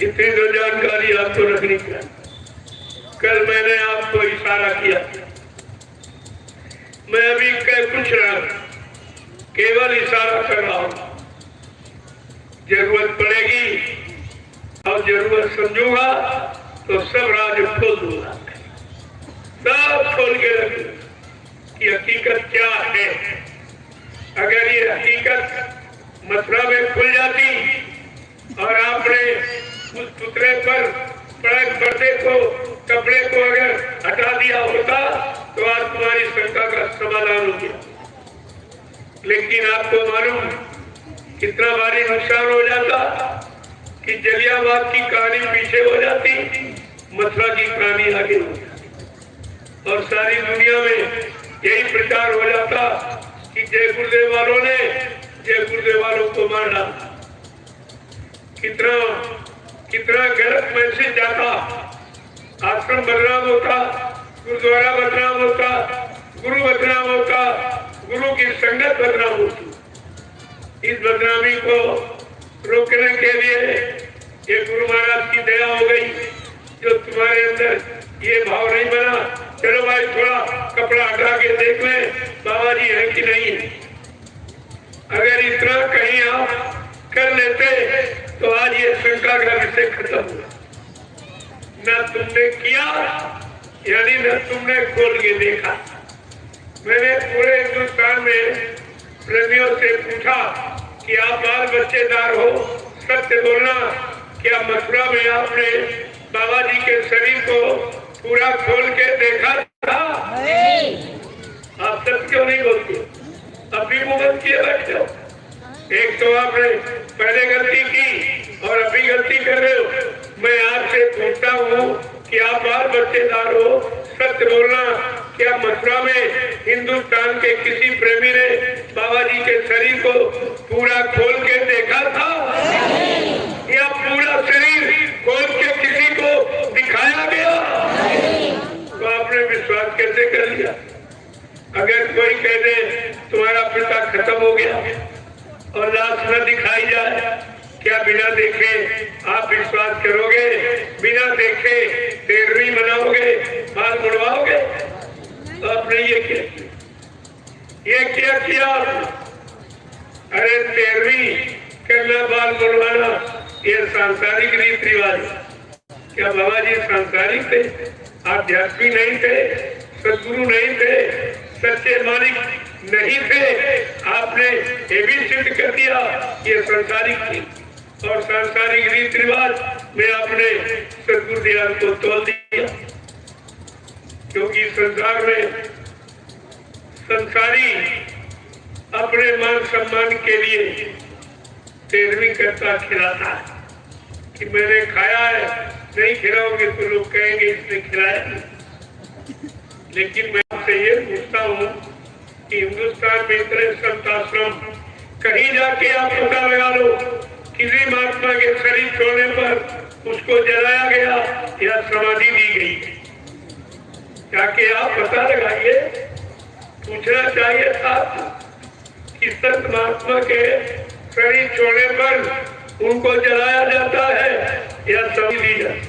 इतनी तो जानकारी आपको रखनी चाहिए। कल मैंने आपको इशारा किया, मैं अभी कह कुछ रहा, केवल इशारा कर रहा हूं। जरूरत पड़ेगी और जरूरत समझूंगा तो सब राज खोल दूंगा, सब खोल के रखूंगा कि हकीकत क्या है। अगर ये हकीकत मथुरा में खुल जाती और आपने उस पुतले पर पड़े पर्दे को, कपड़े को अगर हटा दिया होता तो आज तुम्हारी शंका का समाधान हो गया। लेकिन आपको मालूम कितना भारी नुकसान हो जाता कि जलियांवाला की कहानी पीछे हो जाती, मथुरा की कहानी आगे हो जाती और सारी दुनिया में यही प्रचार हो जाता कि जय गुरुदेव वालों ने जय गुरुदेव वालों को मार डाला। कितना गलत मैसेज जाता, आश्रम बदनाम होता, गुरुद्वारा बदनाम होता, गुरु बदनाम होता, गुरु की संगत बदनाम होती। इस बदनामी को रोकने के लिए ये गुरु महाराज की दया हो गई जो तुम्हारे अंदर ये भाव नहीं बना, चलो भाई थोड़ा कपड़ा हटा के देख ले बाबा जी है कि नहीं है। अगर इतना कहीं आप कर लेते तो आज ये शंका का विषय खत्म हुआ। न तुमने किया यानी न तुमने खोल के देखा। मैंने पूरे हिंदुस्तान में प्रेमियों से पूछा कि आप बाल बच्चेदार हो, सत्य बोलना, क्या मथुरा में आपने बाबा जी के शरीर को पूरा खोल के देखा था? आप सत्य क्यों नहीं बोलते? अभी मुगल किए बैठे हो। एक तो आपने पहले गलती की और अभी गलती कर रहे हो। मैं आपसे पूछता हूँ कि आप बाल बच्चेदार हो, सत्य बोलना, क्या मथुरा में हिंदुस्तान के किसी प्रेमी ने बाबा जी के शरीर को पूरा खोल के देखा था? या पूरा शरीर खोल के किसी को दिखाया गया? तो आपने विश्वास कैसे कर लिया? अगर कोई कह दे तुम्हारा पिता खत्म हो गया और लाश न दिखाई जाए, क्या बिना देखे आप विश्वास करोगे? बिना देखे 13वीं मनाओगे, बाल मुड़वाओगे? तो आपने ये क्या किया? अरे 13वीं करना, बाल मुड़वाना, ये सांसारिक रीत रिवाज। क्या बाबा जी सांसारिक थे? आध्यात्मिक नहीं थे? सदगुरु नहीं थे? सच्चे मालिक नहीं थे? आपने ये भी सिद्ध कर दिया ये सांसारिक थी और सांसारिक रीत रिवाज में आपने सदगुरु दयाल को तोल दिया। क्योंकि संसार में संसारी अपने मान सम्मान के लिए 13वीं करता खिलाता है कि मैंने खाया है, नहीं खिलाओगे तो लोग कहेंगे इसने खिलाया नहीं। लेकिन मैं आपसे ये पूछता हूँ कि हिंदुस्तान में इतने संत आश्रम, कहीं जाके आप पता लगा लो किसी महात्मा के शरीर छोड़ने पर उसको जलाया गया या समाधि दी गई। जाके आप पता लगाइए। पूछना चाहिए था कि संत महात्मा के शरीर छोड़ने पर उनको जलाया जाता है या समाधि दी जाती।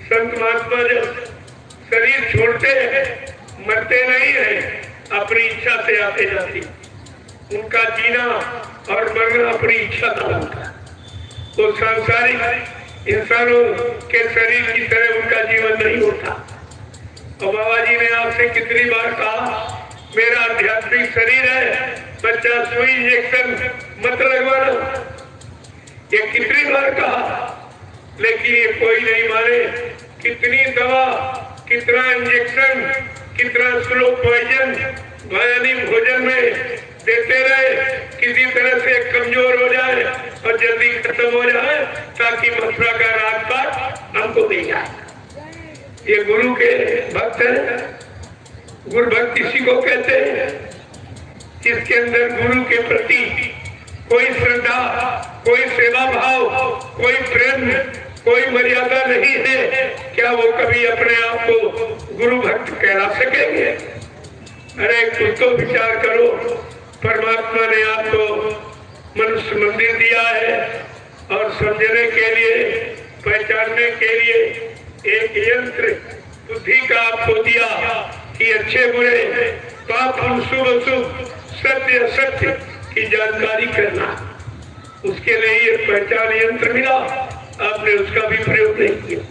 संत महात्मा जब शरीर छोड़ते हैं, मरते नहीं है, अपनी इच्छा से आते जाते। उनका जीना और मरना अपनी इच्छा का होता। तो सांसारिक इंसानों के शरीर की तरह उनका जीवन नहीं होता। और बाबा जी ने आपसे कितनी बार कहा मेरा आध्यात्मिक शरीर है, बच्चा सुई इंजेक्शन मत लगवाना। ये कितनी बार कहा, लेकिन ये कोई नहीं माने। कितनी दवा, कितना इंजेक्शन, कितना स्लो पॉइजन भयानक भोजन में देते रहे, किसी तरह से कमजोर हो जाए और जल्दी खत्म हो जाए ताकि मथुरा का राजपाट हमको मिल जाए। ये गुरु के भक्त हैं। गुरु भक्त इसी को कहते हैं जिसके अंदर गुरु के प्रति कोई श्रद्धा, कोई सेवा भाव, कोई प्रेम, कोई मर्यादा नहीं है। क्या वो कभी अपने आप को गुरु भक्त कहला सकेंगे? अरे कुछ तो विचार करो। परमात्मा ने आपको मनुष्य मंदिर दिया है और समझने के लिए, पहचानने के लिए एक यंत्र बुद्धि का आपको दिया कि अच्छे बुरे, पाप शुभ अशुभ, सत्य असत्य की जानकारी करना। उसके लिए ये पहचान यंत्र मिला, आपने उसका भी प्रयोग नहीं किया।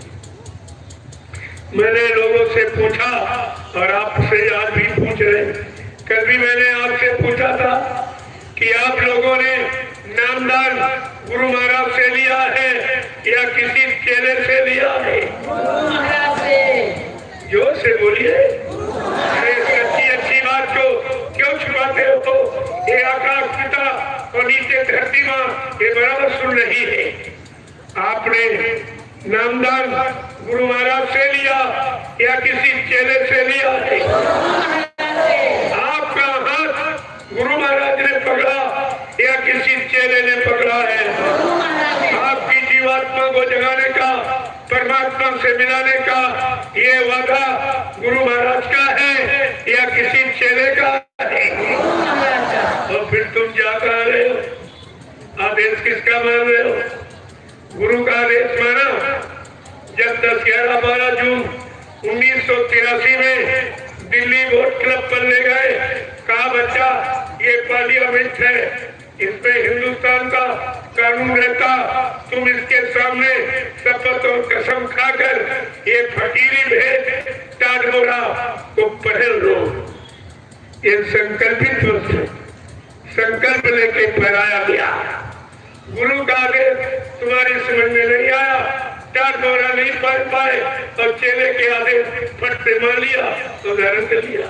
मैंने लोगों से पूछा और आपसे आज भी पूछ रहे हैं। कल भी मैंने आपसे पूछा था कि आप लोगों ने नामदान गुरु महाराज से लिया है या किसी चेले से लिया है? जोर से बोलिए। सच्ची अच्छी बात को क्यों छुपाते हो? ये आकाश पिता और नीचे धरती मां ये बराबर सुन रही है। आपने नामदान गुरु महाराज से लिया या किसी चेले से लिया है? आपका हाथ गुरु महाराज ने पकड़ा या किसी चेले ने पकड़ा है? आपकी जीवात्मा को जगाने का, परमात्मा से मिलाने का ये वादा गुरु महाराज का है या किसी चेले का है? और फिर तुम जा कर रहे हो? आदेश किसका मान रहे हो? गुरु का आदेश माना। जब 10, 11, 12 जून 1983 में दिल्ली वोट क्लब पर ले गए, कहा बच्चा ये पार्लियामेंट है, इसमें हिंदुस्तान का कानून रहता, तुम इसके सामने शपथ और कसम खाकर ये फकीरी भेद टाडमोरा को पहल लो। ये संकल्पित रूप से संकल्प लेके फहराया गया। गुरु का आदेश तुम्हारी समझ में नहीं आया, टाडमोरा नहीं पढ़ पाए और चेले के आदेश फट से मान लिया तो धारण कर लिया।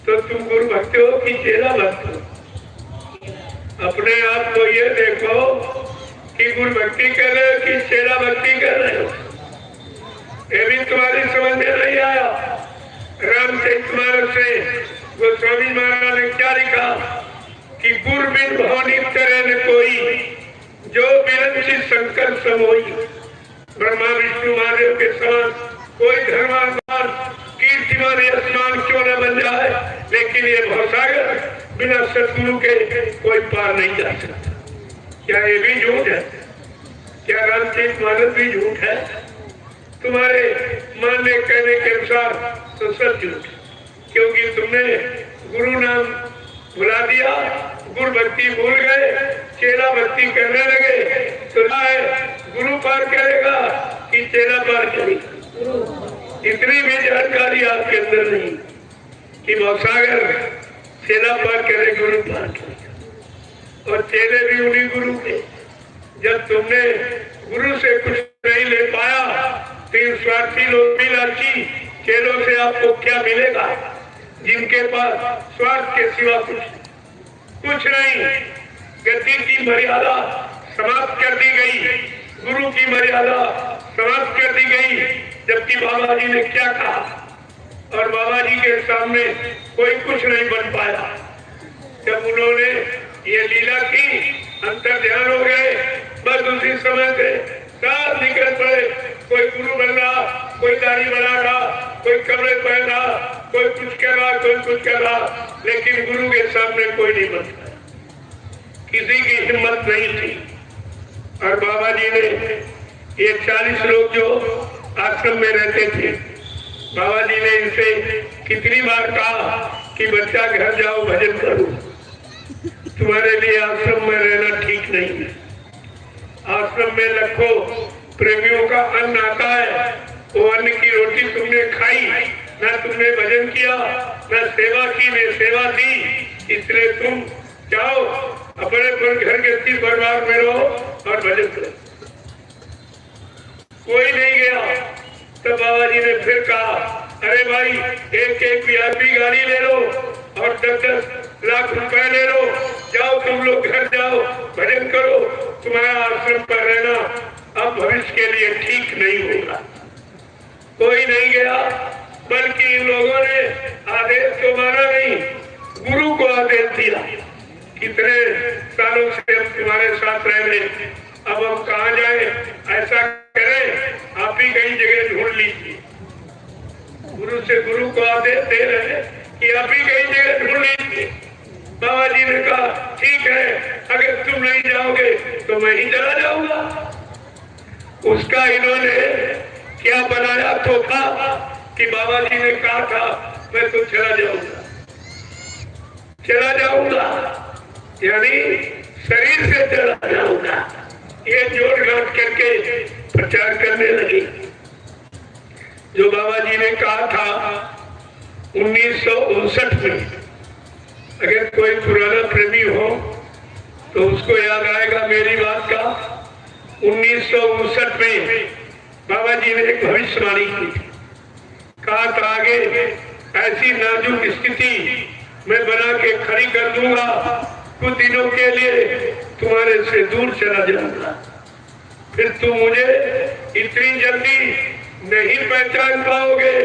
तो तुम गुरु भक्त हो कि चेला भक्त हो? अपने आप को ये देखो कि गुरु भक्ति कर रहे हो कि चेला भक्ति कर रहे हो। ये भी तुम्हारी समझ में नहीं आया। रामचरितमानस से गोस्वामी महाराज ने क्या लिखा कि गुरु बिन भवनी तरह न कोई, जो बिरंची शंकर समोई। ब्रह्मा विष्णु महादेव के समान कोई धर्मात्मा कीर्तिमान यशमान क्यों न बन जाए, लेकिन ये भवसागर बिना सतगुरु के कोई पार नहीं जा सकता। क्या ये भी झूठ है? क्या रामचरितमानस भी झूठ है? तुम्हारे मानने कहने के अनुसार तो सब झूठ, क्योंकि तुमने गुरु नाम भुला दिया, गुरु भक्ति भूल गए, चेला भक्ति करने लगे। तो गुरु पार करेगा कि चेला पार करेगा? इतनी भी जानकारी आपके अंदर नहीं कि भवसागर चेला पार करे, गुरु पार करे। और चेले भी उन्हीं गुरु के। जब तुमने गुरु से कुछ नहीं ले पाया तो इन स्वार्थी लोग भी लालची चेलों से आपको क्या मिलेगा? जिनके पास स्वार्थ के सिवा कुछ नहीं। गति की मर्यादा समाप्त कर दी गई, गुरु की मर्यादा समाप्त कर दी गई। जबकि बाबा जी ने क्या कहा, और बाबा जी के सामने कोई कुछ नहीं बन पाया। जब उन्होंने ये लीला की, अंतर ध्यान हो गए, बस उसी समय से सब निकल पड़े। कोई गुरु बन रहा, कोई दाढ़ी बना रहा, कोई कपड़े पहन रहा, कोई कुछ कर रहा, कोई कुछ कर रहा, लेकिन गुरु के सामने कोई नहीं बन पाया। किसी की हिम्मत नहीं थी। और बाबा जी ने ये 40 लोग जो आश्रम में रहते थे, बाबा जी ने इनसे कितनी बार कहा कि बच्चा घर जाओ भजन करो, तुम्हारे लिए आश्रम में रहना ठीक नहीं है। आश्रम में लाखों प्रेमियों का अन्न आता है, वो अन्न की रोटी तुमने खाई, ना तुमने भजन किया, ना सेवा की, ने सेवा दी। इसलिए तुम जाओ अपने घर के तीर परिवार में रहो और भजन करो। कोई नहीं गया। तब बाबा जी ने फिर कहा, अरे भाई एक वीआईपी गाड़ी ले लो और 10-10 लाख रुपए ले लो, जाओ तुम लोग घर जाओ भजन करो, तुम्हारा आश्रम पर रहना अब भविष्य के लिए ठीक नहीं होगा। कोई नहीं गया, बल्कि इन लोगों ने आदेश को माना नहीं, गुरु को आदेश दिया। कितने सालों से हम तुम्हारे साथ रह रहे, अब हम कहाँ जाए? ऐसा करें, आप ही कहीं जगह ढूंढ लीजिए। गुरु से गुरु को आदेश दे रहे हैं कि आप ही कहीं जगह ढूंढ लीजिए। बाबा जी ने कहा ठीक है, अगर तुम नहीं जाओगे तो तो मैं ही चला जाऊंगा। उसका इन्होंने क्या बनाया तोहफा कि बाबा जी ने कहा था मैं तो चला जाऊंगा, चला जाऊंगा, यानी शरीर से चला जाऊंगा। ये जोड़ घाट करके प्रचार करने लगी। जो बाबा जी ने कहा था 1959 में, अगर कोई पुराना प्रेमी हो तो उसको याद आएगा मेरी बात का। 1959 में बाबा जी ने एक भविष्यवाणी की थी। कहा था आगे ऐसी नाजुक स्थिति मैं बना के खड़ी कर दूंगा, कुछ दिनों के लिए तुम्हारे से दूर चला जाऊंगा, फिर तुम मुझे इतनी जल्दी नहीं पहचान पाओगे।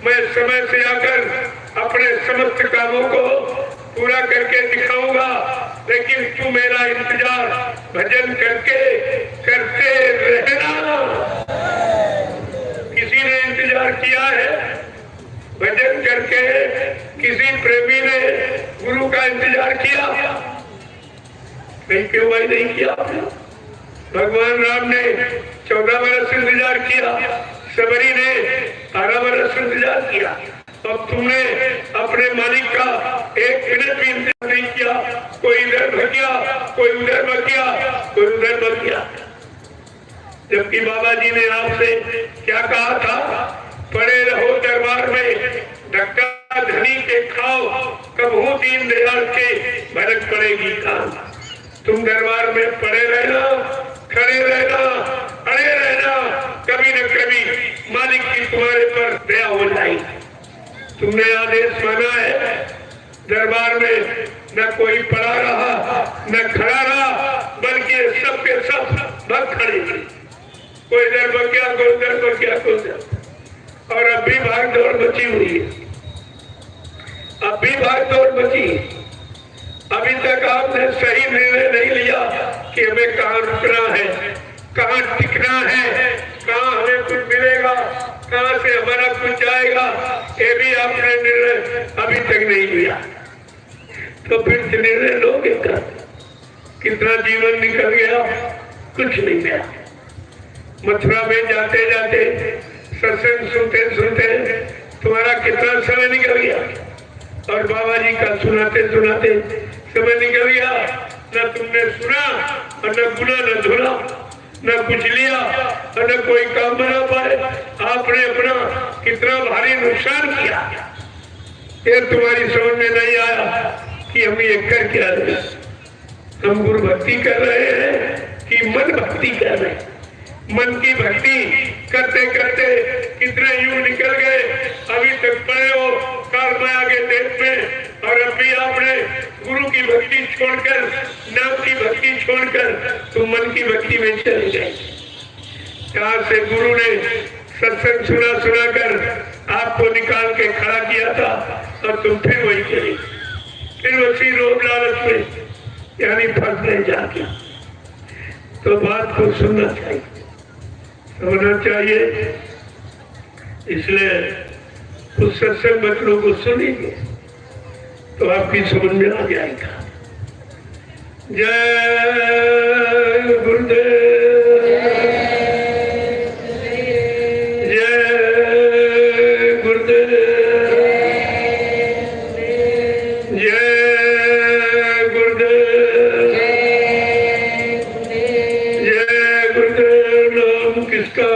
मैं समय से आकर अपने समस्त कामों को पूरा करके दिखाऊंगा, लेकिन तू मेरा इंतजार भजन करके करते रहना। किसी ने इंतजार किया है भजन करके? किसी प्रेमी ने गुरु का इंतजार किया? नहीं, क्यों भाई नहीं किया? भगवान राम ने 14 वर्ष इंतजार किया, सबरी ने 18 वर्ष इंतजार किया। अब तुमने अपने मालिक का 1 मिनट भी इंतजार नहीं किया। कोई इधर भग गया, कोई उधर भग गया, कोई उधर भग गया। जबकि बाबा जी ने आपसे क्या कहा था? पड़े रहो दरबार में, धक्का धनी के खाओ, कबहू दीन दयाल के भरक पड़ेगी काम। तुम दरबार में पड़े रहना, खड़े रहना, अड़े रहना, कभी न कभी मालिक की तुम्हारे पर दया हो जाएगी। तुमने आदेश माना है, दरबार में न कोई पड़ा रहा न खड़ा रहा, बल्कि सब के सब भग खड़े थे। कोई इधर बग गया, कोई उधर बग गया, कोई उधर। और अब भी भाग दौड़ मची हुई है, अब भी भाग दौड़ मची। अभी तक आपने सही निर्णय नहीं लिया कि हमें कहाँ रुकना है, कहाँ टिकना है, कहाँ हमें कुछ मिलेगा, कहाँ से हमारा कुछ जाएगा। ये भी आपने निर्णय अभी तक नहीं लिया। तो फिर निर्णय लोगे क्या? कितना जीवन निकल गया, कुछ नहीं गया। मथुरा में जाते जाते सत्संग सुनते सुनते तुम्हारा कितना समय निकल गया, और बाबा जी का सुनाते सुनाते समय निकल गया। न तुमने सुना और न गुना न धुना, न कुछ लिया और न कोई काम बना पाए। आपने अपना कितना भारी नुकसान किया। ये तुम्हारी समझ में नहीं आया कि हम ये कर क्या रहे हैं। हम गुरु भक्ति कर रहे हैं कि मन भक्ति कर रहे हैं। मन की भक्ति करते करते कितने युग निकल गए, अभी तक पड़े हो काल माया के देश में। और अभी आपने गुरु की भक्ति छोड़कर, नाम की भक्ति छोड़कर तुम मन की भक्ति में चले गए। यहाँ से गुरु ने सत्संग सुना सुना कर आपको निकाल के खड़ा किया था, और तुम फिर वही चले, फिर उसी रोग लालच में यानी फंसने जाके। तो बात को सुनना चाहिए, समझना चाहिए। इसलिए उस सत्संग बच्चों को सुनेंगे तो आपकी समझ में आ जाएगा। जय गुरुदेव, जय गुरुदेव, जय गुरुदेव, जय गुरुदेव। नाम किसका?